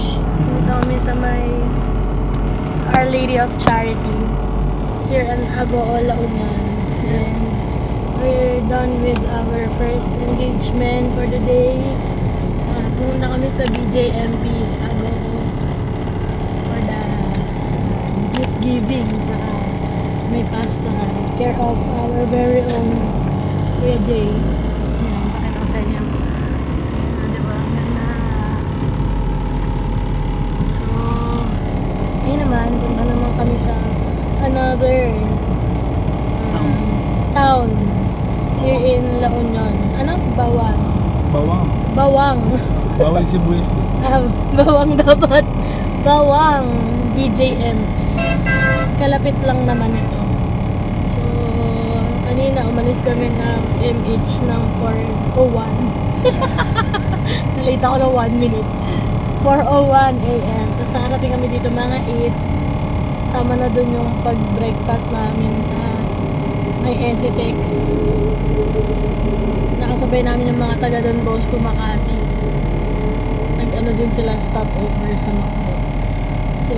Dito kami sa may Our Lady of Charity here in Agoo, La Union. And we're done with our first engagement for the day. Pumunta kami sa BJMP Agoo for the gift giving, tsaka may pastoral care of our very own Kuya Jay. Yan, pakita ko sa inyo. Diba? Ganda. So, yun naman, punta naman kami sa another town here in La Union. Ano? Bawang. Bawang. Bawang. Bawang sibuyas. Bawang dapat. Bawang BJM. Kalapit lang naman ito. So, kanina umalis kami ng MH ng 4:01. Nalita ako ng 1 minute. 4:01 AM. Tapos nakarating kami dito mga 8. Sama na dun yung pag-breakfast namin sa may Ensitex. Nakasabay namin yung mga taga Don Bosco, Makati. Nag-ano din sila, stopover sa Macdo. So,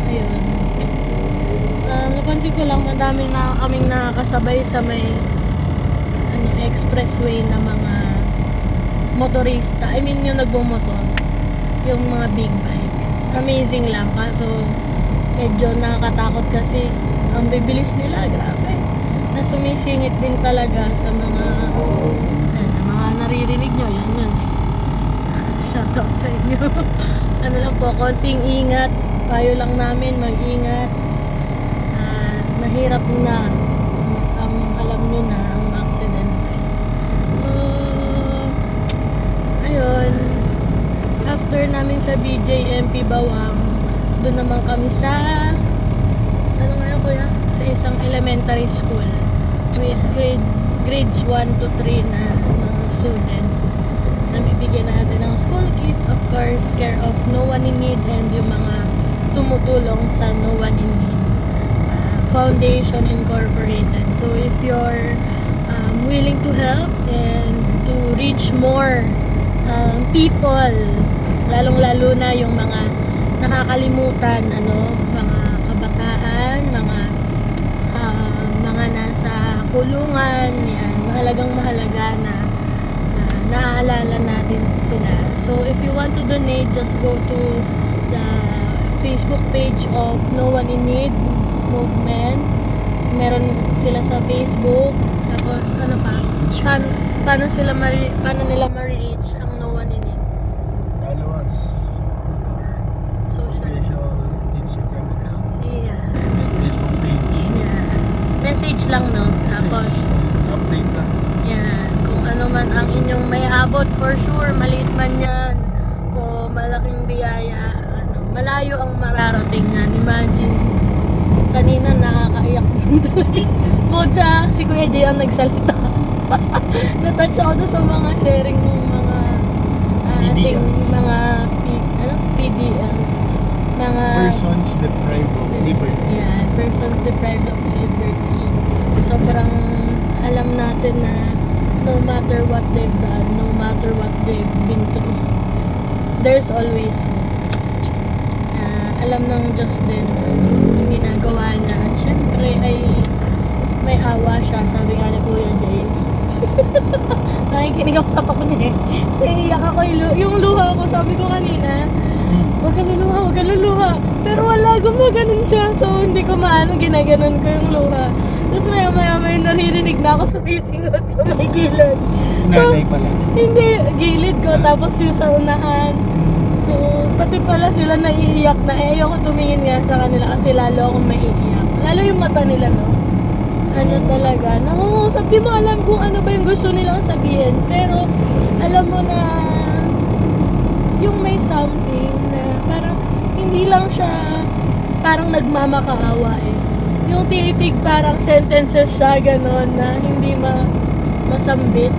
ayun. Napansin ko lang, madami na kaming nakakasabay sa may expressway na mga motorista. I mean, yung nagbumotor. Yung mga big bike. Amazing lang. Kaso, medyo nakakatakot kasi ang bibilis nila. Grabe. Na sumisingit din talaga sa mga naririnig nyo. Yan yun. Shoutout sa inyo. Ano lang po, konting ingat. Payo lang namin, mag-ingat. Mahirap na ang alam nyo na ang accident. So, ayun. After namin sa BJMP Bawang, doon naman kami sa ano nga yun, kuya? Sa isang elementary school with grades 1 to 3 na mga students. Nabibigyan natin ng school kit, of course, care of No One in Need and yung mga tumutulong sa No One in Need Foundation Incorporated. So if you're willing to help and to reach more people, lalong-lalo na yung mga nakakalimutan, mga kabataan, mga nasa kulungan, yan, mahalagang mahalaga na naaalala natin sila. So if you want to donate, just go to the Facebook page of No One in Need Movement. Meron sila sa Facebook. Tapos ano pa? Paano nila ma-reach ang No One in Need? Follow us. Social Instagram account. Yeah. Facebook page. Yeah. Message lang, no? Tapos update na. yan. Kung ano man ang inyong may abot, for sure, maliit man yan o malaking biyaya, malayo ang mararating yan. Imagine, kanina nakakaiyak din talaga. Bukod sa si Kuya Jay ang nagsalita. Natouch ako doon sa mga sharing ng mga ating mga PDLs. Mga Persons deprived of liberty. yeah, persons deprived of liberty. Sobrang alam natin na no matter what they've done, no matter what they've been through, there's always alam ng Diyos din ginagawa niya. At syempre ay may awa siya, sabi nga ni Kuya Jay. Nakikinig ako sa pako niya eh. Naiiyak ako yung luha ko, sabi ko kanina, huwag ka luluha. Pero wala, gumaganon siya. So hindi ko maano, ginaganon ko yung luha. Tapos maya may naririnig na ako sa pisingot sa may gilid. Sinanay pala. Hindi, gilid ko. Tapos yung sa unahan. So, pati pala sila naiiyak na. Ayoko tumingin nga sa kanila kasi lalo akong maiiyak. Lalo yung mata nila, no? Ano talaga, nangungusap. Di mo alam kung ano ba yung gusto nilang sabihin. Pero, alam mo na yung may something na parang hindi lang siya parang nagmamakaawa eh. Yung titig parang sentences siya, gano'n, na hindi masambit.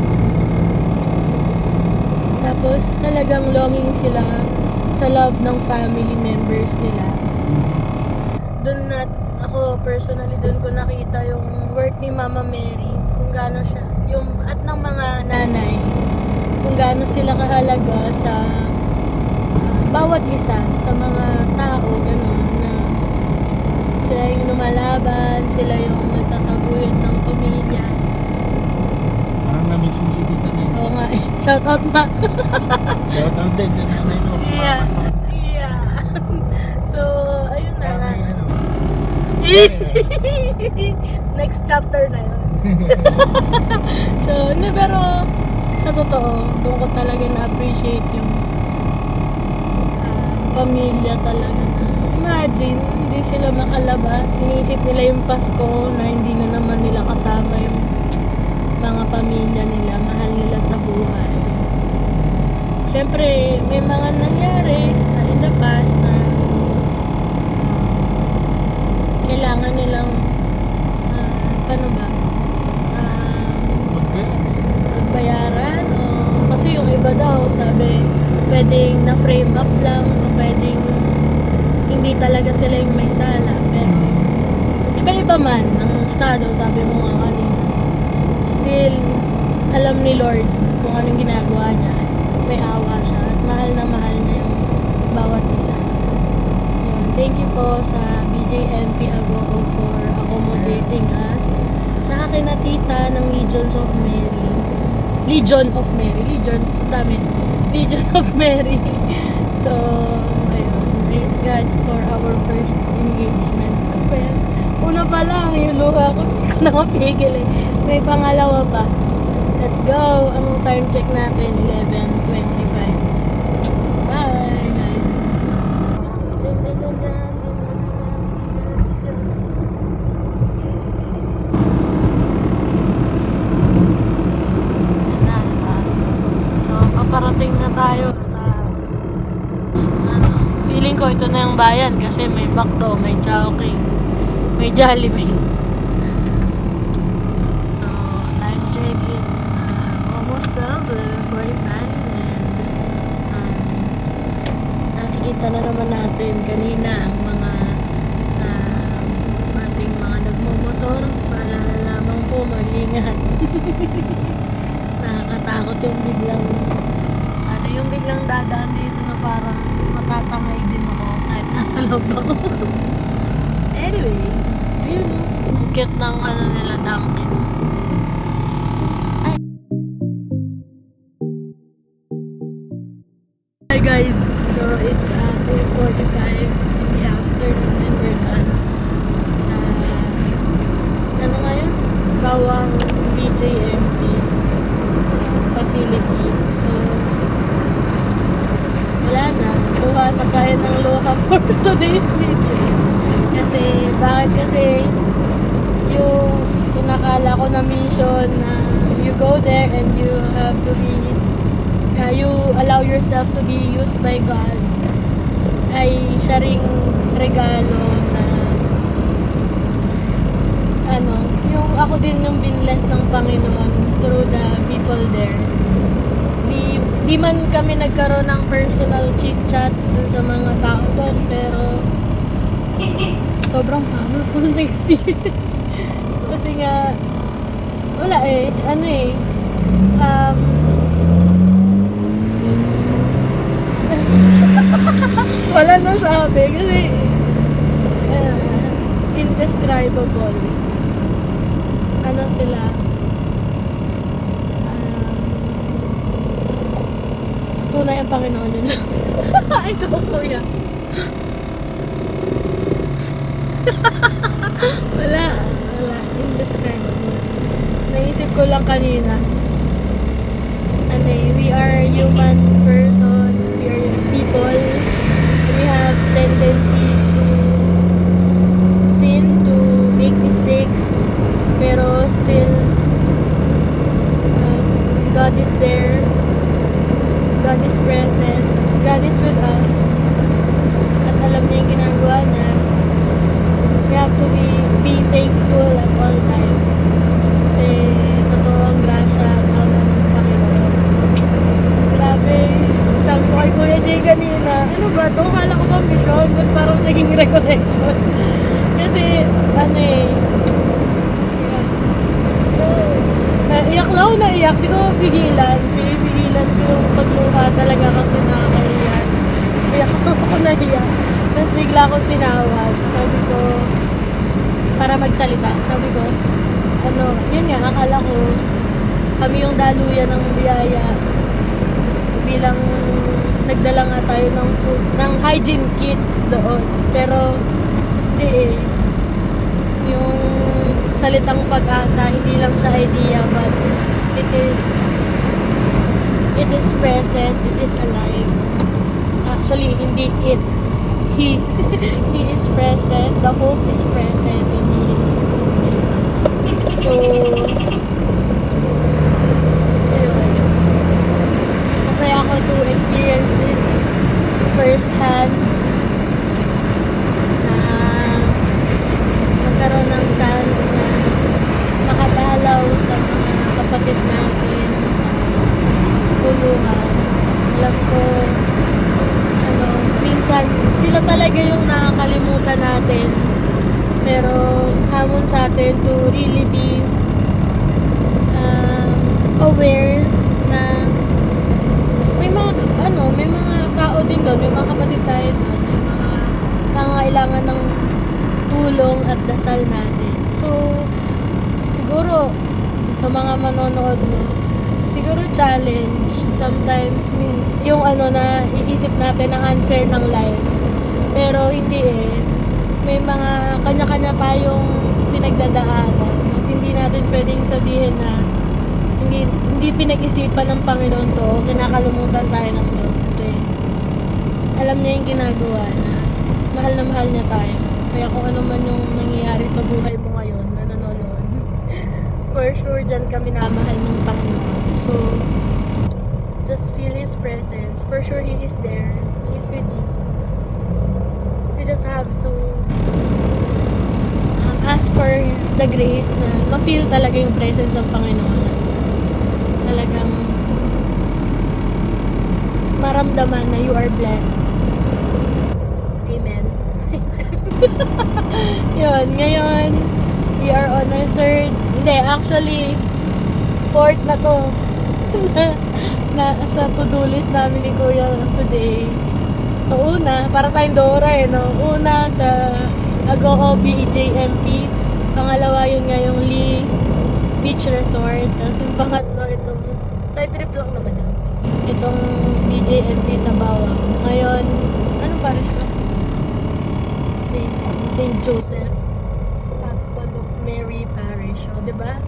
Tapos, talagang longing sila sa love ng family members nila. Doon ako personally, doon ko nakita yung work ni Mama Mary, kung gaano siya, at ng mga nanay, kung gaano sila kahalaga sa bawat isa sa mga tao, gano'n, na sila yung lumalaban, sila yung nagtataguyod ng pamilya. Parang na-miss mo si tita na yun. Oo nga eh. Shout out ma. Shout out din sa nanay mo. Yeah. Papasok. Yeah. So, ayun na nga. Parang ano. Next chapter na yun. So, hindi, pero sa totoo, doon ko talaga na-appreciate yung pamilya talaga. Imagine, hindi sila makalabas. Sinisip nila yung Pasko na hindi na naman nila kasama yung mga pamilya nila, mahal nila sa buhay. Siyempre, may mga nangyari na in the past na kailangan nilang paano ba? Magbayaran o kasi yung iba daw sabi pwedeng na frame up lang o pwedeng hindi talaga sila yung may sala, pero iba-iba man ang estado, sabi mo nga kanina, still alam ni Lord kung anong ginagawa niya, may awa siya at mahal na mahal niya yung bawat isa. Yun. Thank you po sa BJMP Agoo for accommodating us, sa akin na tita ng Legion of Mary, Legion of Mary. So, ayun, praise God for our first engagement. Ano ba yan? Una pa lang, yung luha ko, hindi ko nakapigil eh. May pangalawa pa. Let's go! Ang time check natin, 11:25. Bye, guys! So, paparating na tayo sa feeling ko ito na yung bayan kasi may Bakto, may Chowking, may Jollibee. So, time check, it's almost 12, 11:45 and nakikita na naman natin kanina ang mga ating mga nagmumotor. Paalala lamang po, mag-ingat. Nakakatakot yung biglang dadaan dito na parang matatangay din ako kahit nasa loob ako. Anyways, ayun o. Ang cute ng nila Dunkin. Hi guys, so it's 2:45 in the afternoon and we're done sa ano ngayon? Bawang BJMP facility. So wala na, kuha na tayo ng luha for today's video. Kasi yung pinakala ko na mission na you go there and you have to be you allow yourself to be used by God, ay siya ring regalo na yung ako din yung binless ng Panginoon through the people there. Di man kami nagkaroon ng personal chit-chat dun sa mga tao doon, pero sobrang powerful na experience. Kasi nga wala wala na sabi kasi indescribable. Sila tunay ang Panginoon yun. Ito kuya. wala indescribable. Naisip ko lang kanina we are human person, we are people, we have tendencies to sin, to make mistakes, pero still God is there, God is present, God is with us, at alam niya yung ginagawa niya. We have to be thankful at all times kasi totoo ang grasya at alam ng Panginoon. Grabe, sabi ko kay Kuya Jay kanina, ano ba ito? Kala ko ba mission? Ba't parang naging recollection? Kasi iyak lang ako, naiyak. Di ko mapigilan. Pinipigilan ko yung pagluha talaga kasi nakakahiyan. ako nahiya. Tapos bigla akong tinawag. Sabi ko, para magsalita. Sabi ko, yun nga, akala ko, kami yung daluyan ng biyaya. Bilang nagdala nga tayo ng food, ng hygiene kits doon. Pero, hindi eh. Yung salitang pag-asa, hindi lang siya idea, but it is present, it is alive. Actually, hindi it. He is present, the hope is present, and He is Jesus. So, ayun. Masaya ako to experience this firsthand na magkaroon ng chance na makadalaw sa mga kapatid natin sa tulungan. Alam ko, minsan sila talaga yung nakakalimutan natin, pero hamon sa atin to really be aware na may mga tao din doon, may mga kapatid tayo doon, may mga nangangailangan ng tulong at dasal natin. So siguro sa mga manonood mo, siguro challenge sometimes yung na iisip natin ang unfair ng life, pero hindi eh. May mga kanya-kanya tayong pinagdadaanan at hindi natin pwedeng sabihin na hindi pinag-isipan ng Panginoon to, kinakalimutan tayo ng Diyos, kasi alam niya yung ginagawa, na mahal niya tayo. Kaya kung ano man yung nangyayari sa buhay mo ngayon na nanonood, for sure dyan kami namahal ng Panginoon. So just feel His presence. For sure He is there. He is with you. You just have to ask for the grace na ma-feel talaga yung presence ng Panginoon. Talagang maramdaman na you are blessed. Amen. Yun, ngayon we are on our actually fourth na to na sa to-do list namin ni Kuya today. So una, para tayong Dora no? Una sa Agoo BJMP, pangalawa yun nga yung Lee Beach Resort, tapos yung pangatlo itong side trip lang naman yun, itong BJMP sa Bawang. Ngayon, ano parish ba? St. Joseph Husband of Mary Parish, o diba?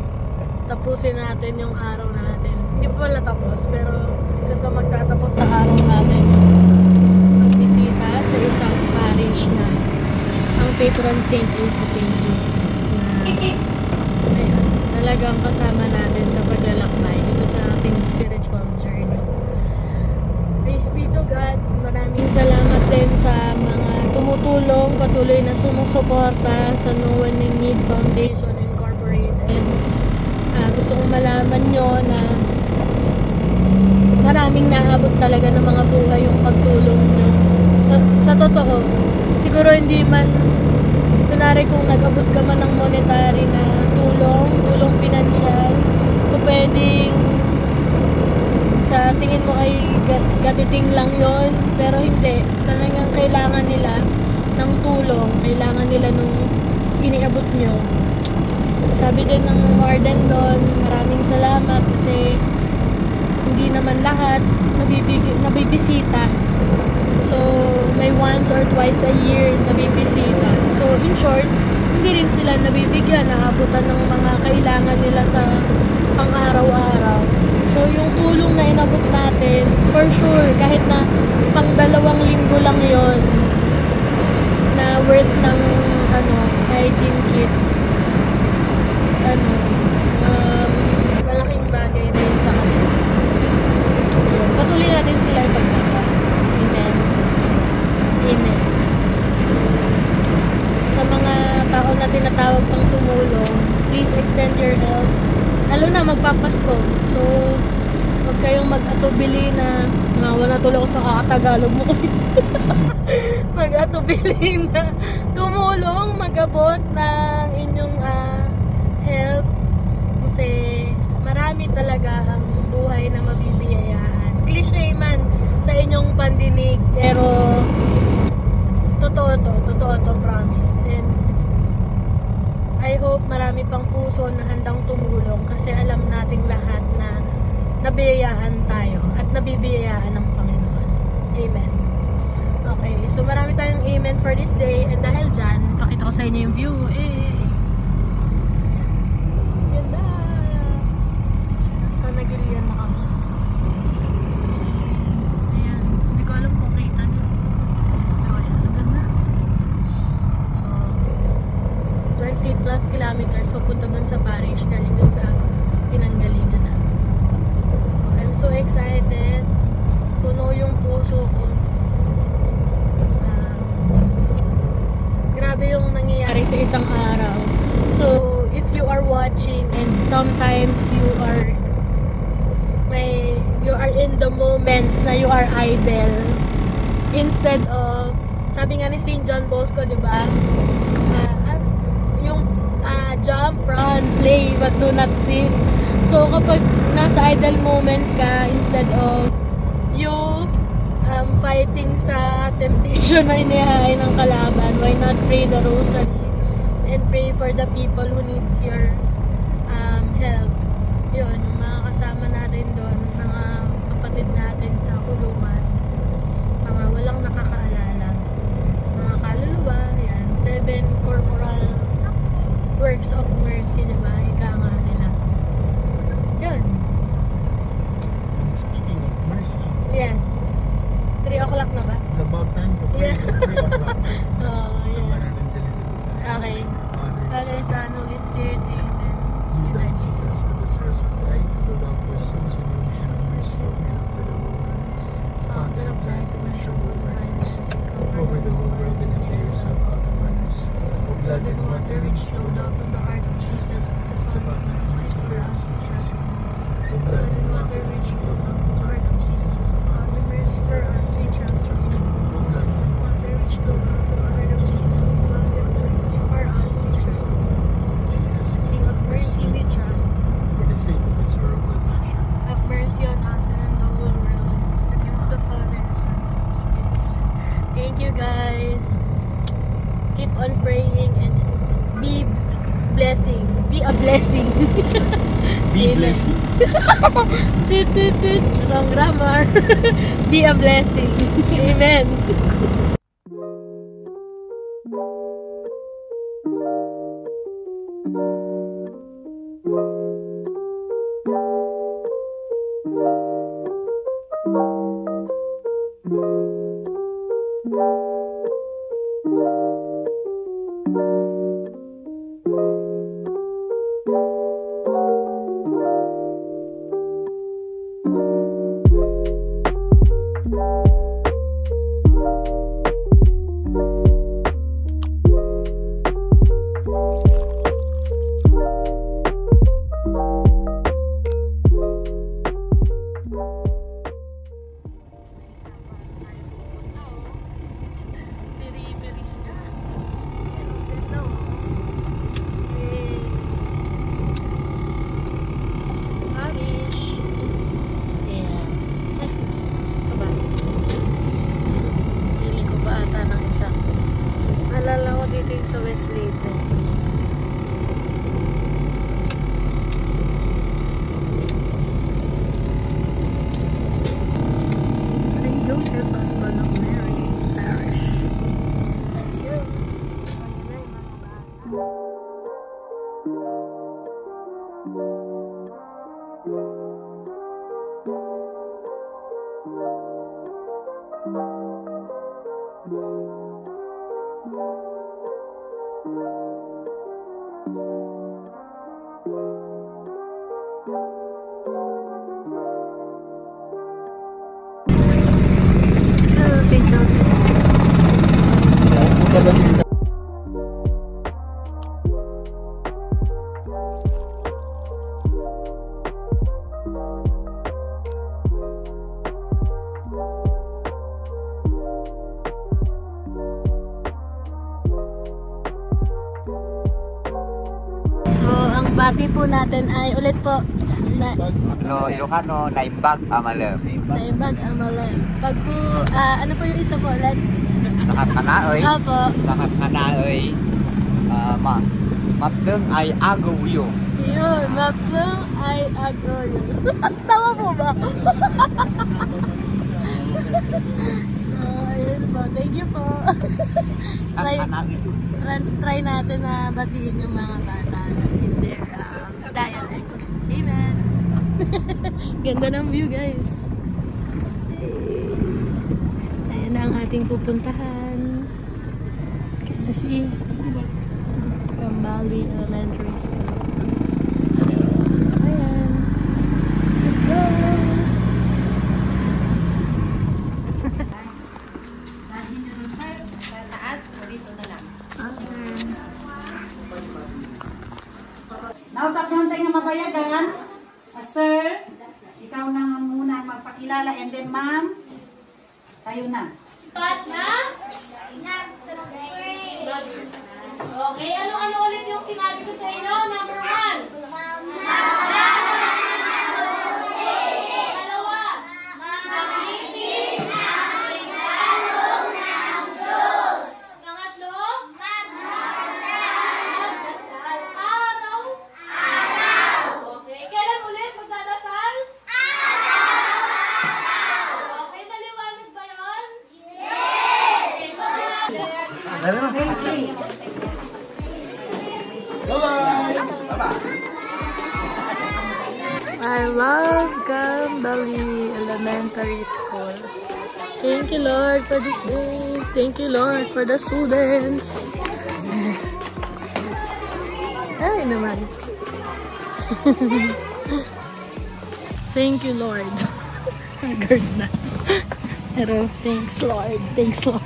Tapusin natin yung araw natin. Hindi pa pala tapos, pero isa sa magtatapos sa araw natin magbisita sa isang parish na ang patron saint ay si St. Joseph, na ayun, talagang kasama natin sa paglalakbay dito sa ating spiritual journey. Praise be to God. Maraming salamat din sa mga tumutulong, patuloy na sumusuporta sa No One in Need Foundation Incorporated. Gusto kong malaman nyo na maraming naabot talaga ng mga buhay yung pagtulong nyo. Sa totoo, siguro hindi man, kunwari kung nag-abot ka man ng monetary na tulong pinansyal, kung pwedeng sa tingin mo ay gatiting lang yon, pero hindi. Talagang kailangan nila ng tulong, kailangan nila nung iniabot nyo. Sabi din ng warden doon, maraming salamat kasi hindi naman lahat nabibisita. So, may once or twice a year nabibisita. So, in short, hindi rin sila nabibigyan, naabutan ng mga kailangan nila sa pang-araw-araw. So, yung tulong na inabot natin, for sure, kahit na pang 2 linggo lang yon na worth ng hygiene kit, malaking bagay na yun sa kanila. Patuloy natin sila ipagpasa. Amen. Amen. So, sa mga tao na tinatawag pang tumulong, please extend your help. Lalo na magpapasko. So, huwag kayong mag-atubili na wala tuloy ako sa kakatagalog mo guys. Mag-atubili na tumulong, mag-abot ng inyong help. Kasi marami talaga ang buhay na mabibiyayaan. Cliche man, sa inyong pandinig. Pero totoo to, promise. And I hope marami pang puso na handang tumulong kasi alam nating lahat na nabiyayaan tayo at nabibiyayaan ng Panginoon. Amen. Okay, so marami tayong amen for this day, and dahil dyan, pakita ko sa inyo yung view. Ganda! Sana gilian na kami. Ayan, hindi ko alam kung kita nyo. Pero ayan, ang ganda. So, 20 plus kilometers papunta dun sa parish, galing dun sa pinanggalingan na. I'm so excited. Puno yung puso ko. Grabe yung nangyayari sa isang araw. So, if you are watching and sometimes you are in the moments na you are idle, instead of, sabi nga ni St. John Bosco, diba? Yung jump, run, play, but do not sit. So, kapag nasa idle moments ka, instead of you fighting sa temptation na inihain ng kalaban, why not pray the rosary and pray for the people who needs your help. Yun, yung mga kasama natin doon, mga kapatid natin sa kulungan, mga walang nakakaalala, mga kaluluwa, yan, 7 corporal works of mercy, diba? Ika nga nila. Yun. Speaking of mercy. Yes. 3 o'clock na ba? It's about time to pray. Yeah. 3 o'clock. Oh, Sama yeah. natin sila sa Okay. Father, Son, Holy Spirit, Amen. You died, Jesus, for the source of life, the love for souls, and the ocean of mercy, and for the whole world. Fountain of life, and the show of righteousness, over the whole world and in the years of us. O blood and water which flowed out of the heart of Jesus, is a fountain of mercy for us who trust in Him. O blood and water which flowed out of the heart of Jesus, is a fountain of mercy for us who trust in Him. O blood and water which flowed out of the heart of Jesus, is a fountain of mercy for us who trust in Him. Jesus, King of mercy, we trust. For the sake of His horrible passion, have mercy on us and on the whole world. In the name of the Father, Son, and Holy Spirit. Thank you, guys. Keep on praying and be blessing. Be a blessing. be Amen. blessed. Tut. Wrong grammar. Be a blessing. Amen. Sa West Leyte. St. Joseph, husband of Mary, parish. Let's go. St. Joseph. So, ang bati po natin ay ulit po Ilocano, naimbag amalem. Naimbag amalem. Pag po, ano po yung isa po ulit? Sakat kanaoy. Opo. Sakat kanaoy. Mapdeng ay agawiyo. Yun, mapdeng ay agawiyo. Tawa po ba? So, ayun po. Thank you po. Try natin na batiin yung mga bata in their dialect. Amen. Ganda ng view, guys. Ayan na ang ating pupuntahan. Kasi Cambali Elementary School. So, ayan. Let's go! Nautap na mabayagan. Sir, ikaw na muna magpakilala and then ma'am, kayo na. Okay, ano ulit yung sinabi ko sa inyo? Number 1. I love Cambali Elementary School. Thank you, Lord, for this day. Thank you, Lord, for the students. Ay naman. Thank you, Lord. Agad na. Pero thanks, Lord. Thanks, Lord.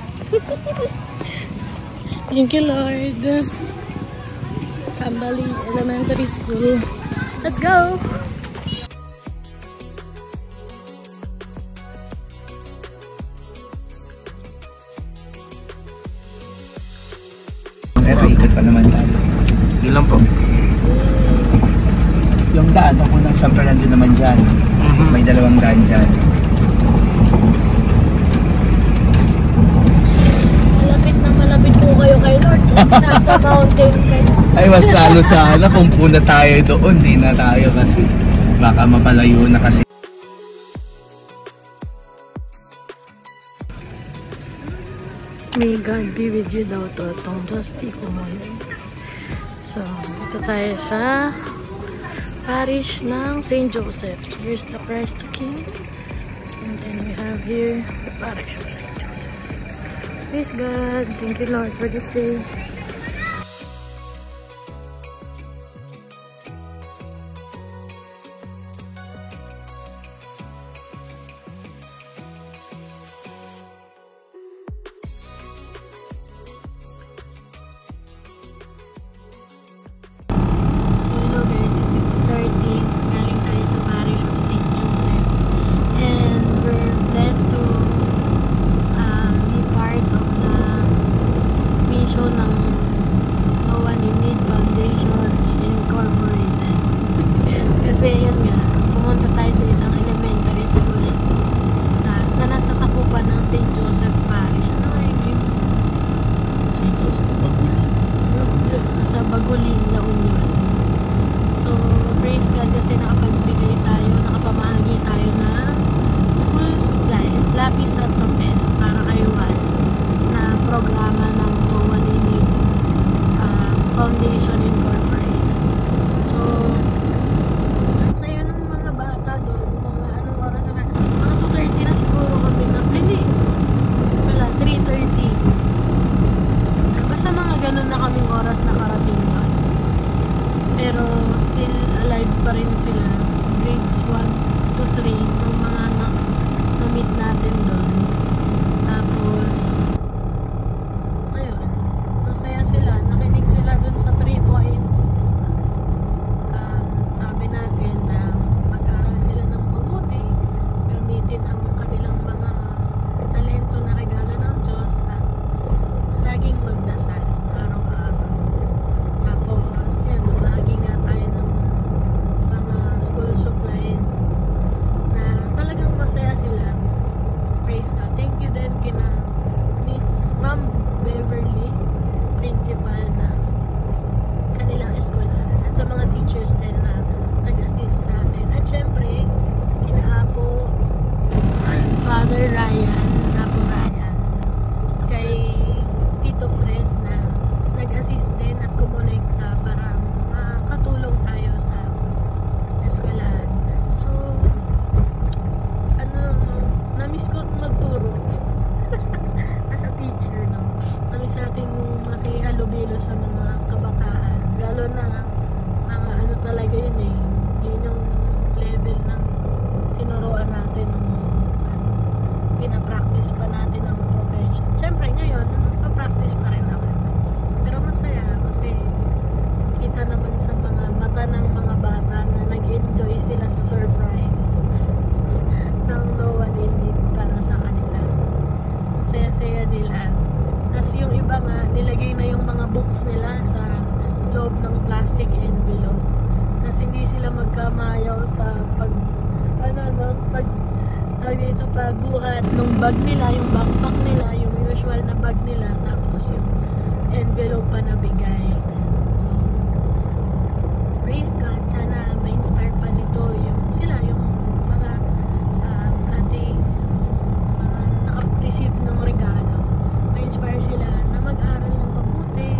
Thank you, Lord. Cambali Elementary School. Let's go! Pero ikot pa naman tayo. Yun lang po. Yung daan, ako ng San Fernando naman dyan. May 2 daan dyan. Malapit po kayo kay Lord. Nasa mountain kayo. Ay, mas lalo sana kung puna tayo doon. Di na tayo kasi baka mapalayo na kasi. May God be with you daw to. Itong Dusty Kumonin. So, dito tayo sa parish ng St. Joseph. Here's the Christ the King. And then we have here the parish of St. Joseph. Praise God. Thank you, Lord, for this day. Foundation Incorporated. So, saya ng mga bata doon, mga anong oras na, mga 2:30 na siguro kami na, hindi, wala, 3:30. Basta mga ganun na kaming oras na karating doon. Pero still alive pa rin sila, grades 1 to 3, ng mga na-meet natin doon. Tapos, ayun, masaya sila, nakinig sila dun sa 3 points. Sabi natin na mag-aral sila ng mabuti, gamitin ang kanilang mga talento na regalo ng Diyos at laging magdasal araw-araw. Tapos yan, lagi nga tayo ng mga school supply books nila sa loob ng plastic envelope. Kasi hindi sila magkamayaw sa pagbuhat ng bag nila, yung backpack nila, yung usual na bag nila, tapos yung envelope pa na bigay. So, praise God, sana ma-inspire pa nito yung mga mga naka-receive ng regalo. Ma-inspire sila na mag-aral ng mabuti,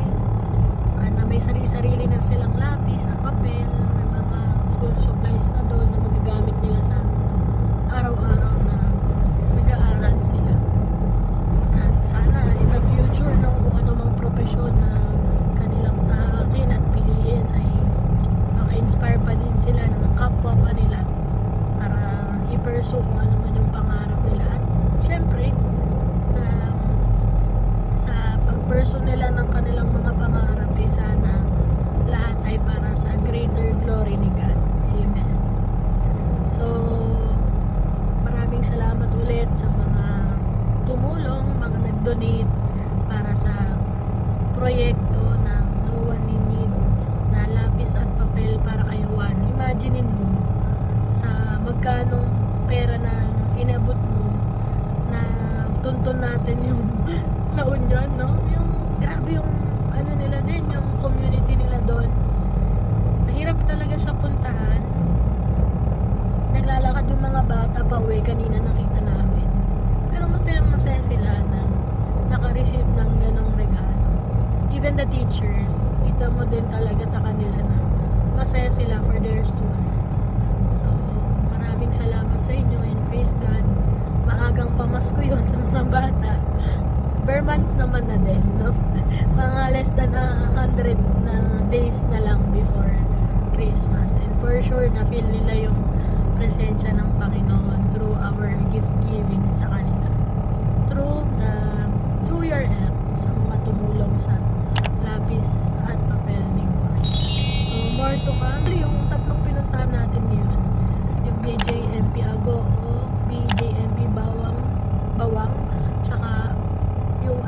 na may sarili-sarili na silang lapis at papel, may mga school supplies na doon na magagamit nila sa araw-araw na nag-aaral sila. At sana in the future, no, kung ano mang profesyon na kanilang tahakin at piliin ay maka-inspire pa din sila ng kapwa pa nila para i-pursue kung ano man yung pangarap nila. At syempre, sa pag-pursue nila ng kanilang mga pangarap ay sana lahat ay para sa greater glory ni God. Amen. So, maraming salamat ulit sa mga tumulong, mga nag-donate para sa proyekto ng No One in Need na lapis at papel para kay Juan. Imaginein mo sa magkanong pera na inabot mo na tuntun natin yung La Union, no? Yung grabe yung ano nila din, yung community nila doon. Mahirap talaga siya puntahan. Naglalakad yung mga bata pa uwi, kanina nakita namin. Pero masaya sila na naka-receive ng ganong regalo. Even the teachers, kita mo din talaga sa kanila na masaya sila for their students. So, maraming salamat sa inyo and praise God. Maagang pamasko yun sa mga bata. Per months naman na din, no? Mga less than 100 na days na lang before Christmas. And for sure, na-feel nila yung presensya ng Panginoon through our gift giving sa kanila. Through your help sa mga tumulong sa lapis at papel ni Juan. So, more to come. Yung tatlong pinuntahan natin ngayon, yung BJMP Ago o BJMP Bawang, tsaka yung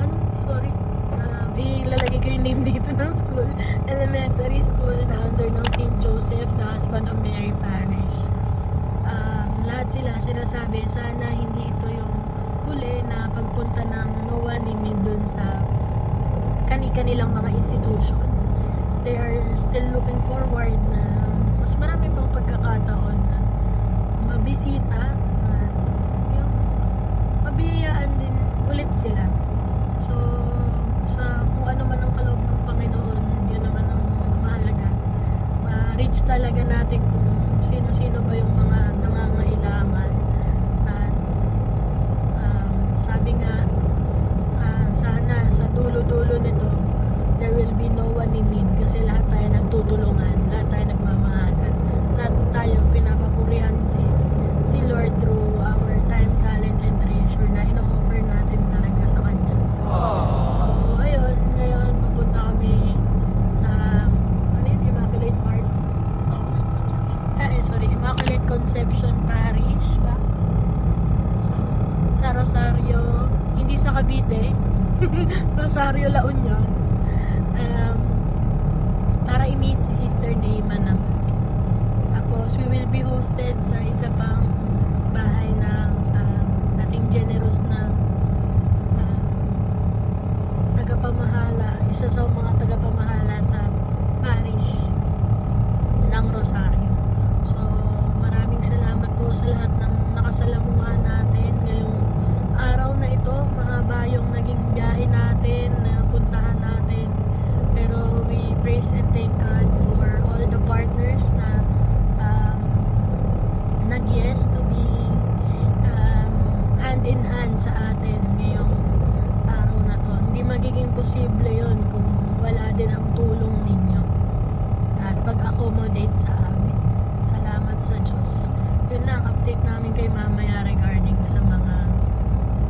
ilalagay ko yung name dito ng school, elementary school na under ng St. Joseph, the Husband of Mary Parish. Lahat sila sinasabi, sana hindi ito yung huli na pagpunta ng No One in Need dun sa kanilang mga institution. They are still looking forward na mas marami pang pagkakataon na mabisita at yung mabiyayaan din ulit sila. So, sa kung ano man ang kaloob ng Panginoon, yun naman ang mahalaga. Ma-reach talaga natin kung sino-sino ba yung mga nangangailangan. At sabi nga, sana sa dulo-dulo nito, there will be no one in need kasi lahat tayo nagtutulungan, lahat tayo nagmamahalan, lahat tayo pinapapurihan si Lord through our time, talent, and treasure na ino-offer natin talaga sa Kanya. So, ayun, ngayon papunta kami sa Immaculate Heart. Immaculate Conception Parish ba? Sa Rosario, hindi sa Cavite, Rosario, La Union, para i-meet si Sister Neyma naman. Tapos we will be hosted sa isa pang bahay ng ating generous na tagapamahala, isa sa mga tagapamahala sa parish ng Rosario. So, maraming salamat po sa lahat ng nakasalamuha natin ngayong araw na ito. Mahaba yung naging biyahe natin, na puntahan natin. Pero we praise and thank God for all the partners na nag-yes to be hand in hand sa atin ngayong araw na to. Hindi magiging posible yon kung wala din ang tulong ninyo at pag-accommodate sa amin. Salamat sa Diyos. Yun lang, update namin kay mamaya regarding sa mga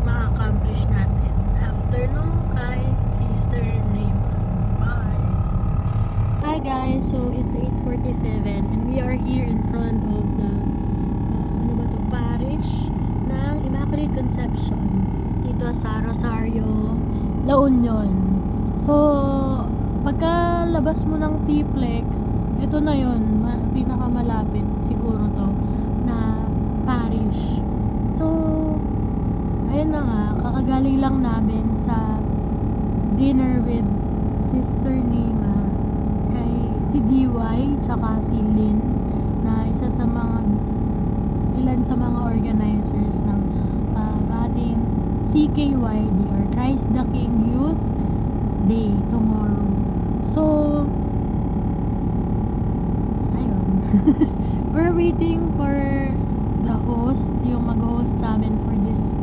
ma-accomplish natin. Afternoon kay Sister Neyma. Bye! Hi guys, so it's 8:47 and we are here in front of the parish ng Immaculate Conception dito sa Rosario, La Union. So, Pagkalabas mo ng T-Plex, ito na yun, pinakamalapit siguro to na parish. So, ayun na nga, kakagaling lang namin sa dinner with Sister Nima kay si DY tsaka si Lynn na isa sa ilan sa mga organizers ng ating CKYD or Christ the King Youth Day tomorrow. So, ayun. We're waiting for the host, yung mag-host sa amin for this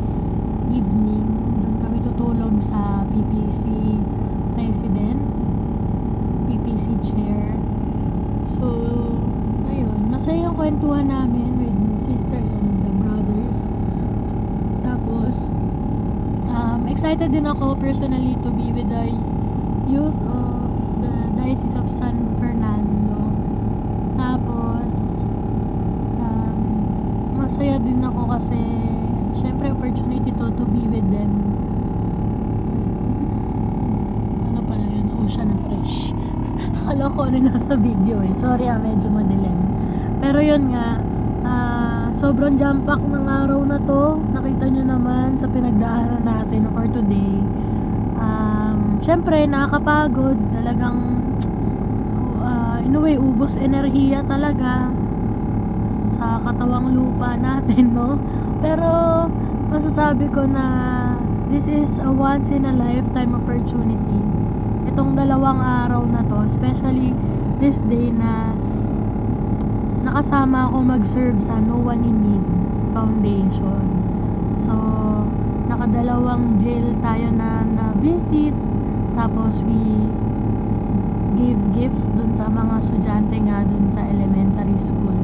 evening. Doon kami tutulog sa PPC President, PPC Chair. So, ayun. Masaya yung kwentuhan namin with sister and the brothers. Tapos, excited din ako personally to be with the youth of the Diocese of San Fernando. Tapos, masaya din ako kasi syempre opportunity to be with them. Ano pala yun? Ocean Fresh. Akala ko ano nasa video eh. Sorry medyo madilim. Pero yun nga, sobrang jam-pack ng araw na to. Nakita nyo naman sa pinagdaanan natin for today. Syempre, nakakapagod. Talagang, in a way, ubos enerhiya talaga sa katawang lupa natin, no? Pero, masasabi ko na this is a once in a lifetime opportunity. Itong 2 araw na to, especially this day na nakasama ako mag-serve sa No One in Need Foundation. So, nakadalawang jail tayo na visit. Tapos, we give gifts dun sa mga estudyante nga dun sa elementary school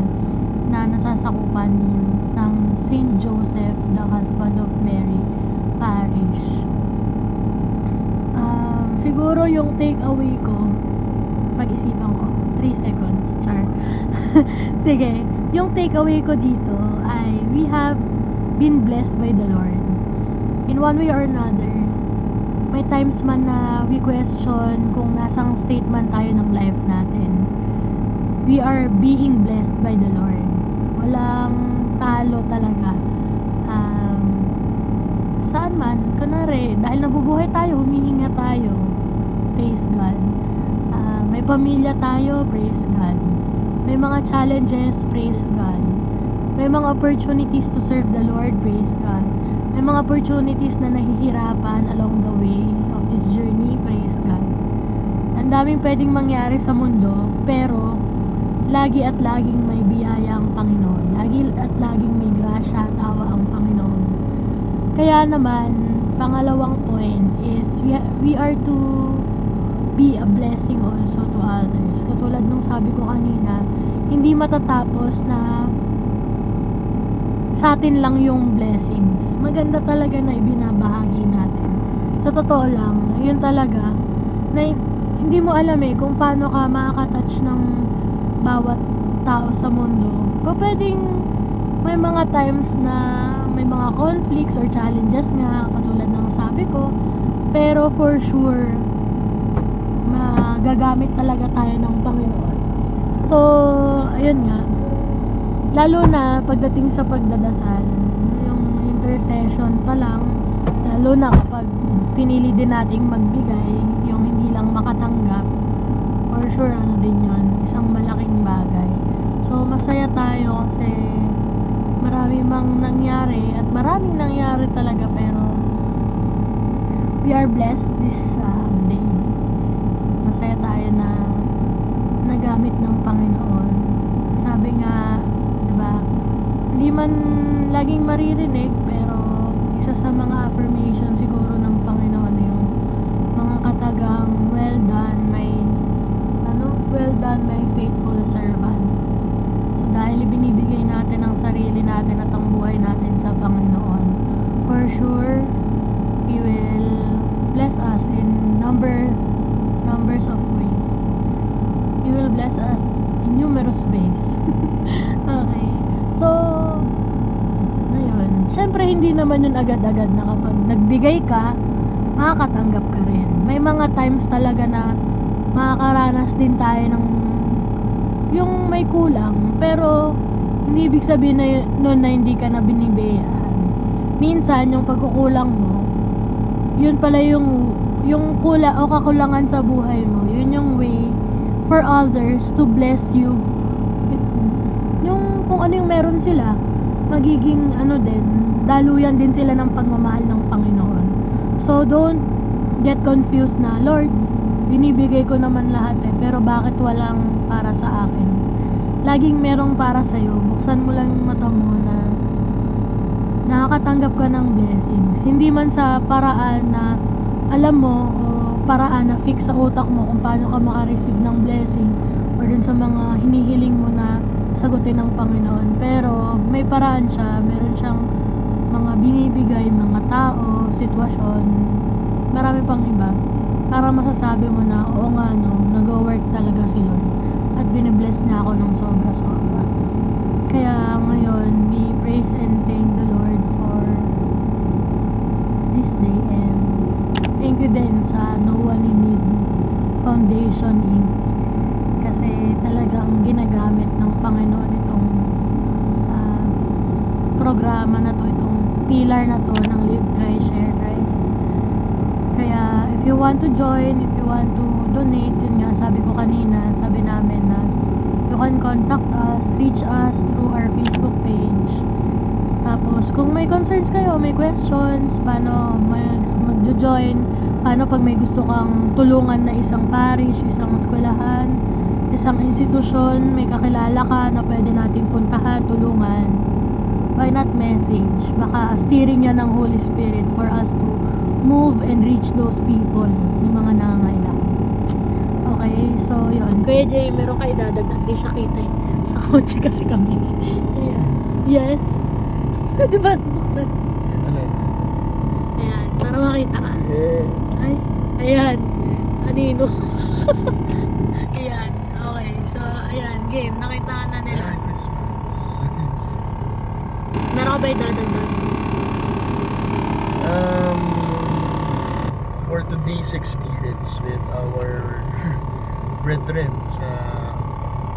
na nasasakupan ng St. Joseph, the Husband of Mary Parish. Siguro yung take away ko, pag-isipan ko, 3 seconds, char. Sige, yung take away ko dito ay we have been blessed by the Lord in one way or another. May times man na we question kung nasang state man tayo ng life natin. We are being blessed by the Lord. Walang talo talaga. Saan man, kunwari, dahil nabubuhay tayo, humihinga tayo. Praise God. May pamilya tayo, praise God. May mga challenges, praise God. May mga opportunities to serve the Lord, praise God. May mga opportunities na nahihirapan along the way of this journey, praise God. Ang daming pwedeng mangyari sa mundo, pero lagi at laging may biyaya ang Panginoon. Lagi at laging may grasya at awa ang Panginoon. Kaya naman, pangalawang point is we are to be a blessing also to others. Katulad nung sabi ko kanina, hindi matatapos na sa atin lang yung blessings. Maganda talaga na ibinabahagi natin. Sa totoo lang, yun talaga, na hindi mo alam kung paano ka makakatouch ng bawat tao sa mundo. O pwedeng may mga times na may mga conflicts or challenges nga, katulad ng sabi ko, pero for sure, magagamit talaga tayo ng Panginoon. So, ayun nga, lalo na pagdating sa pagdadasal, yung intercession pa lang, lalo na kapag pinili din nating magbigay, yung hindi lang makatanggap, for sure ano din yun, isang malaking bagay. So masaya tayo kasi marami mang nangyari at maraming nangyari talaga, pero we are blessed this day. Masaya tayo na nagamit ng Panginoon. Sabi nga, diba, hindi man laging maririnig, pero isa sa mga affirmation siguro ng Panginoon yung mga katagang, well done my faithful servant. So dahil ibinibigay natin ang sarili natin at ang buhay natin sa Panginoon, for sure He will bless us in numbers of ways. He will bless us in numerous ways. Okay. So, ayun. Siyempre, hindi naman yun agad-agad na kapag nagbigay ka, makakatanggap ka rin. May mga times talaga na makakaranas din tayo ng yung may kulang, pero hindi ibig sabihin na nun na hindi ka na binibigyan. Minsan yung pagkukulang mo, yun pala yung kulang o kakulangan sa buhay mo, yun yung way for others to bless you. Yung kung ano yung meron sila, magiging ano din, daluyan din sila ng pagmamahal ng Panginoon. So don't get confused na, Lord, binibigay ko naman lahat pero bakit walang para sa akin? Laging merong para sa'yo. Buksan mo lang yung mata mo na nakakatanggap ka ng blessings. Hindi man sa paraan na alam mo o paraan na fix sa utak mo kung paano ka makareceive ng blessing or dun sa mga hinihiling mo na sagutin ng Panginoon. Pero may paraan siya. Meron siyang mga binibigay, mga tao, sitwasyon, marami pang iba para masasabi mo na oo nga no, nag-work talaga si Lord at binibless niya ako ng sobra-sobra. Kaya ngayon, we praise and thank the Lord for this day, and thank you din sa No One in Need Foundation Inc. Kasi talagang ginagamit ng Panginoon itong programa na to, itong pillar na to ng Live Christ, Share Christ. Kaya if you want to join, if you want to donate, yun nga sabi ko kanina, sabi namin na you can contact us, reach us through our Facebook page. Tapos kung may concerns kayo, may questions, paano mag-join, paano pag may gusto kang tulungan na isang parish, isang eskwelahan, isang institusyon, may kakilala ka na pwede natin puntahan, tulungan, why not message? Baka steering yan ng Holy Spirit for us to move and reach those people, yung mga nangangailangan. Okay, so yun. Kuya Jay, meron kayo dadagdag, di siya kita eh. Sa kotse kasi kami. Ayan. Yes. Diba? Buksan. Ayan, para makita ka. Ay, ayan. Anino. Ayan, okay. So, ayan, game. Nakita ka na nila. Meron ka ba idadagdag? For today's experience with our brethren sa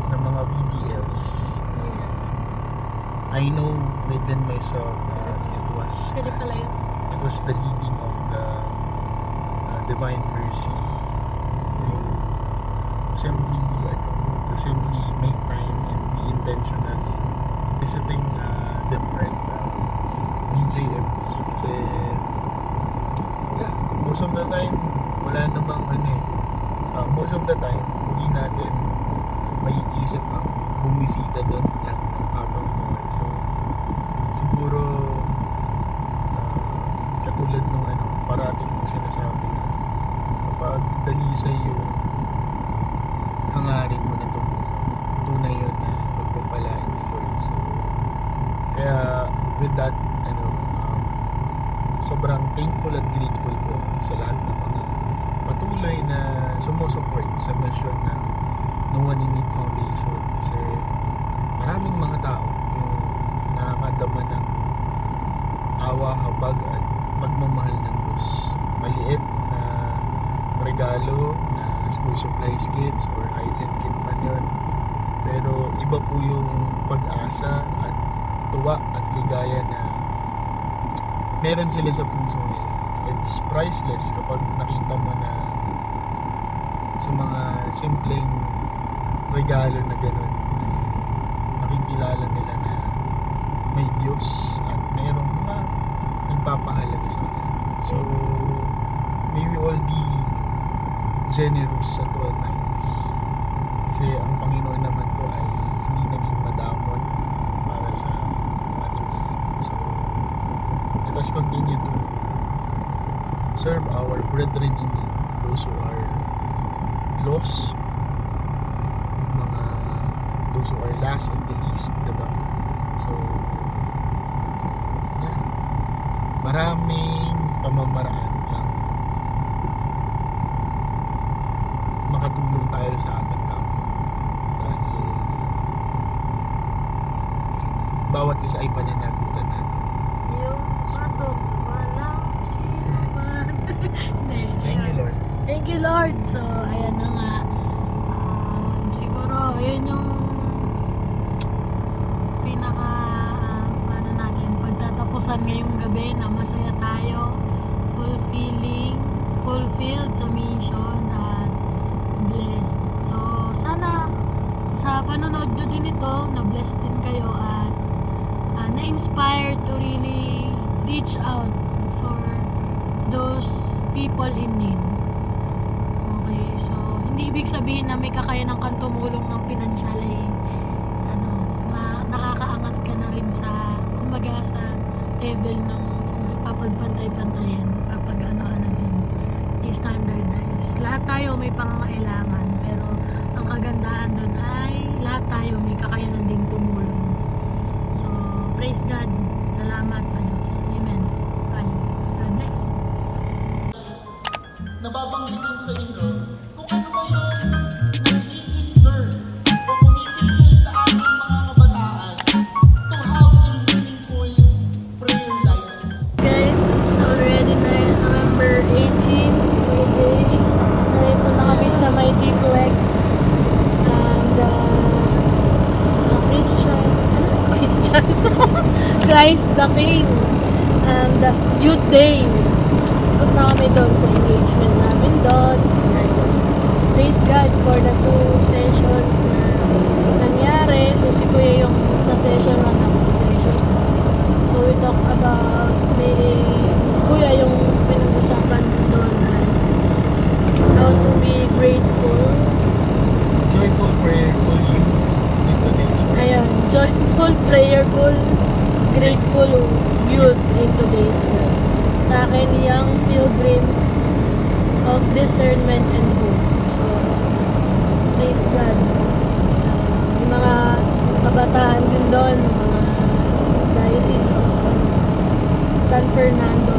ng mga BDLs, I know within myself that Pwede pala yun. it was the leading of the divine mercy to simply make time and be intentional in visiting different BJMPs. Kasi most of the time wala namang most of the time hindi natin may isip ang bumisita doon lang out of nowhere. So siguro katulad nung parating kong sinasabi, kapag dalisay yung hangarin mo na tunay yun na pagpapalaan ni Lord. So kaya with that sobrang thankful at grateful po sa lahat ng mga patuloy na sumusupport sa mission ng No One in Need Foundation. Kasi maraming mga tao yung nakakadama ng awa, habag at pagmamahal ng Diyos. Maliit na regalo na school supplies kits or hygiene kit man yun, pero iba po yung pag-asa at tuwa at ligaya na meron sila sa puso nila. It's priceless kapag nakita mo na sa mga simpleng regalo na gano'n, nakikilala nila na may Diyos at mayroong mga nagpapahalaga sa kanila. So may we all be generous at all times, kasi ang Panginoon naman po ay hindi naging madamot para sa ating ilan. So let us continue to serve our brethren in need, those who are lost, those who are last and the least, diba? So yeah, maraming pamamaraan ang makatulong tayo sa ating kapwa, dahil bawat isa ay pananagutan natin. Yung pasok, walang sino man. Thank you, Lord. Thank you, Lord. So, ayan na nga. yun yung pinaka ano natin, pagtatapusan ngayong gabi na masaya tayo, fulfilled sa mission at blessed. So sana sa panonood nyo din ito, na-bless din kayo at na-inspire to really reach out for those people in need. Okay, so hindi ibig sabihin na may kakayanan kang tumulong ng pinansyal ay nakakaangat ka na rin sa kumbaga sa level ng papagpantay-pantayan, kapag ano-ano din i-standardize. Lahat tayo may pangangailangan, pero ang kagandahan doon ay lahat tayo may kakayanan ding tumulong. So praise God, salamat sa Diyos. Amen. Bye. God bless. Nababanggitin sa inyo kung ano ba yung nag-i-hinder o pumipigil sa ating mga kabataan to have a meaningful prayer life. Guys, it's already November 18, Friday. Narito na kami sa my duplex. Christ the King and Youth Day. Tapos na kami doon sa engagement namin doon. Praise God for the 2 sessions na nangyari. So si Kuya yung sa session 1 ako sa session 2. So we talk about Kuya yung pinag-usapan doon na how to be grateful. Joyful, prayerful youth in today's world. Ayun, joyful, prayerful, grateful youth in today's world. Sa akin, young pilgrims of discernment and hope. So, praise God. Yung mga kabataan din doon, mga Diocese of San Fernando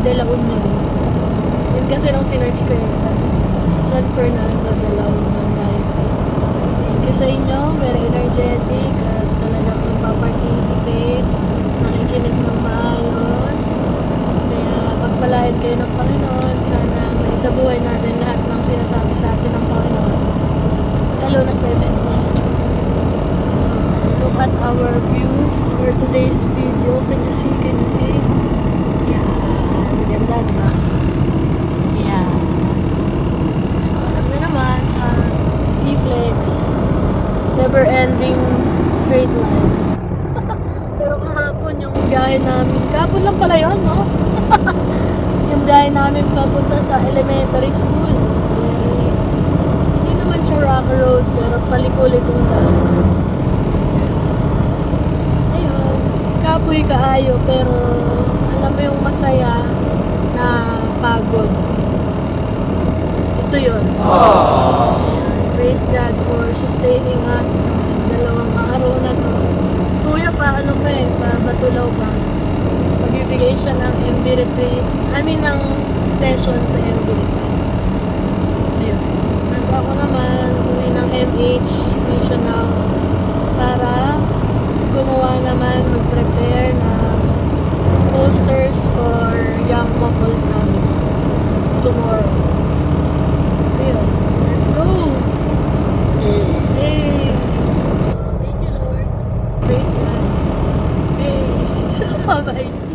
de la Union. Yun kasi nung sinerch ko yun sa San Fernando de la Union Diocese. Thank you sa inyo, very energetic at talagang magpa-participate, nakikinig ng maayos. Kaya pagpalain kayo ng Panginoon, sana may sa buhay natin lahat ng sinasabi sa atin ng Panginoon. Lalo na 17. Look at our view for today's video. Can you see? Can you see? Yeah, maganda diba? Yeah. So alam nyo naman sa duplex, never ending straight line. Pero kahapon yung biyahe namin, kahapon lang pala yun, no? Yung biyahe namin papunta sa elementary school. Hindi naman siya rock road, pero palikulit yung daan. Ayun, kapoy kaayo, pero alam mo yung masaya na pagod. Ito yun. Praise God for sustaining us sa 2 araw na to. Kuya pa, ano pa pa Batulaw pa. Magbibigay siya ng MD retreat. Ng session sa MD retreat. Ayun. Nasa ako naman, kunin ng MH Mission House para gumawa naman, mag-prepare ng posters for young couples summit tomorrow. Ayun. Let's go! Hey! So, thank you, Lord. Praise God. Hey! Bye-bye.